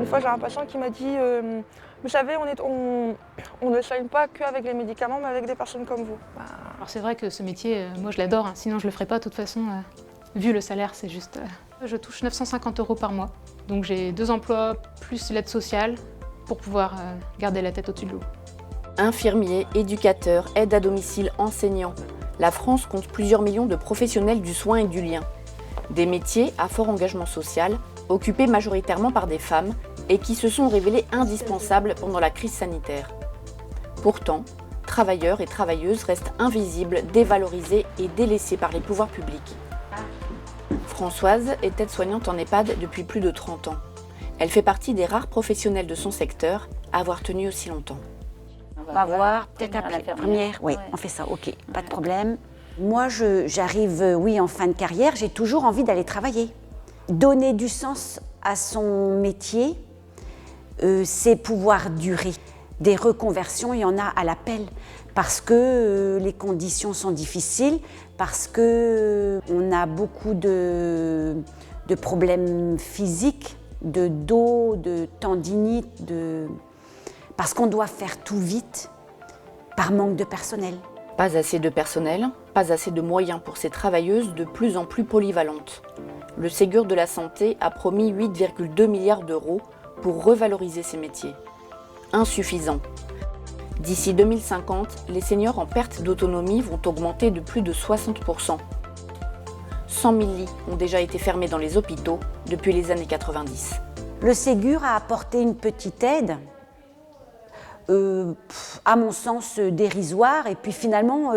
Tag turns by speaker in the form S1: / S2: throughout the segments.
S1: Une fois, j'ai un patient qui m'a dit vous savez, on ne soigne pas qu'avec les médicaments, mais avec des personnes comme vous.
S2: Alors c'est vrai que ce métier, moi je l'adore, hein, sinon je le ferais pas de toute façon. Vu le salaire, c'est juste... Je touche 950 € par mois, donc j'ai 2 emplois plus l'aide sociale pour pouvoir garder la tête au-dessus de l'eau.
S3: Infirmiers, éducateurs, aides à domicile, enseignants. La France compte plusieurs millions de professionnels du soin et du lien. Des métiers à fort engagement social, occupés majoritairement par des femmes et qui se sont révélés indispensables pendant la crise sanitaire. Pourtant, travailleurs et travailleuses restent invisibles, dévalorisés et délaissés par les pouvoirs publics. Françoise est aide-soignante en EHPAD depuis plus de 30 ans. Elle fait partie des rares professionnels de son secteur à avoir tenu aussi longtemps.
S4: On va voir, peut-être après la première. Oui, on fait ça, ok, pas de problème. Moi, j'arrive, oui, en fin de carrière, j'ai toujours envie d'aller travailler. Donner du sens à son métier, c'est pouvoir durer. Des reconversions, il y en a à l'appel, parce que les conditions sont difficiles, parce qu'on a beaucoup de problèmes physiques, de dos, de tendinite, parce qu'on doit faire tout vite, par manque de personnel.
S3: Pas assez de personnel, pas assez de moyens pour ces travailleuses de plus en plus polyvalentes. Le Ségur de la Santé a promis 8,2 milliards d'euros pour revaloriser ces métiers. Insuffisant. D'ici 2050, les seniors en perte d'autonomie vont augmenter de plus de 60%. 100 000 lits ont déjà été fermés dans les hôpitaux depuis les années 90.
S4: Le Ségur a apporté une petite aide, à mon sens dérisoire, et puis finalement,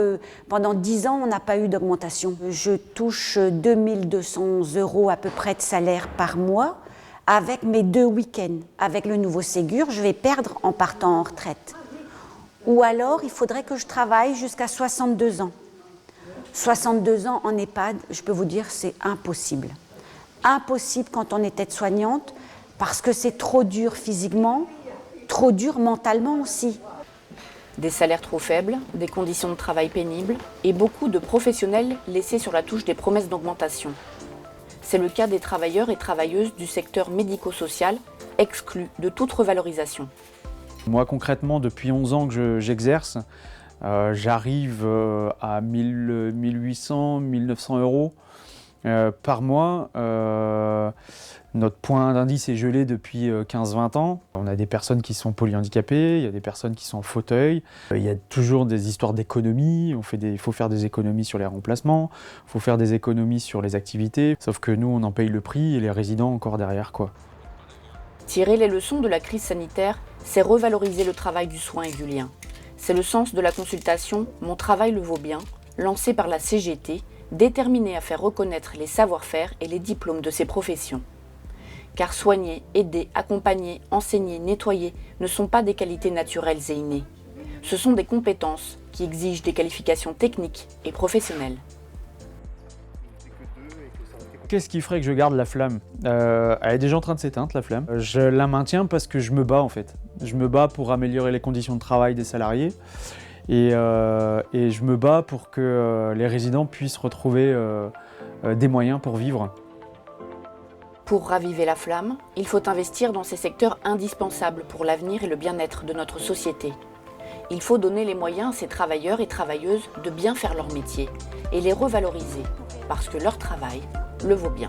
S4: pendant 10 ans, on n'a pas eu d'augmentation. Je touche 2 200 € à peu près de salaire par mois, avec mes 2 week-ends. Avec le nouveau Ségur, je vais perdre en partant en retraite. Ou alors, il faudrait que je travaille jusqu'à 62 ans. 62 ans en EHPAD, je peux vous dire, c'est impossible. Impossible quand on est aide-soignante, parce que c'est trop dur physiquement, trop dur mentalement aussi.
S3: Des salaires trop faibles, des conditions de travail pénibles et beaucoup de professionnels laissés sur la touche des promesses d'augmentation. C'est le cas des travailleurs et travailleuses du secteur médico-social, exclus de toute revalorisation.
S5: Moi concrètement, depuis 11 ans que j'exerce, j'arrive à 1800, 1900 € par mois. Notre point d'indice est gelé depuis 15-20 ans. On a des personnes qui sont polyhandicapées, il y a des personnes qui sont en fauteuil. Il y a toujours des histoires d'économies. Il faut faire des économies sur les remplacements, il faut faire des économies sur les activités. Sauf que nous, on en paye le prix et les résidents encore derrière, quoi.
S3: Tirer les leçons de la crise sanitaire, c'est revaloriser le travail du soin et du lien. C'est le sens de la consultation « Mon travail le vaut bien », lancée par la CGT, déterminée à faire reconnaître les savoir-faire et les diplômes de ces professions. Car soigner, aider, accompagner, enseigner, nettoyer ne sont pas des qualités naturelles et innées. Ce sont des compétences qui exigent des qualifications techniques et professionnelles.
S5: Qu'est-ce qui ferait que je garde la flamme? Elle est déjà en train de s'éteindre, la flamme. Je la maintiens parce que je me bats en fait. Je me bats pour améliorer les conditions de travail des salariés et je me bats pour que les résidents puissent retrouver des moyens pour vivre.
S3: Pour raviver la flamme, il faut investir dans ces secteurs indispensables pour l'avenir et le bien-être de notre société. Il faut donner les moyens à ces travailleurs et travailleuses de bien faire leur métier et les revaloriser parce que leur travail le vaut bien.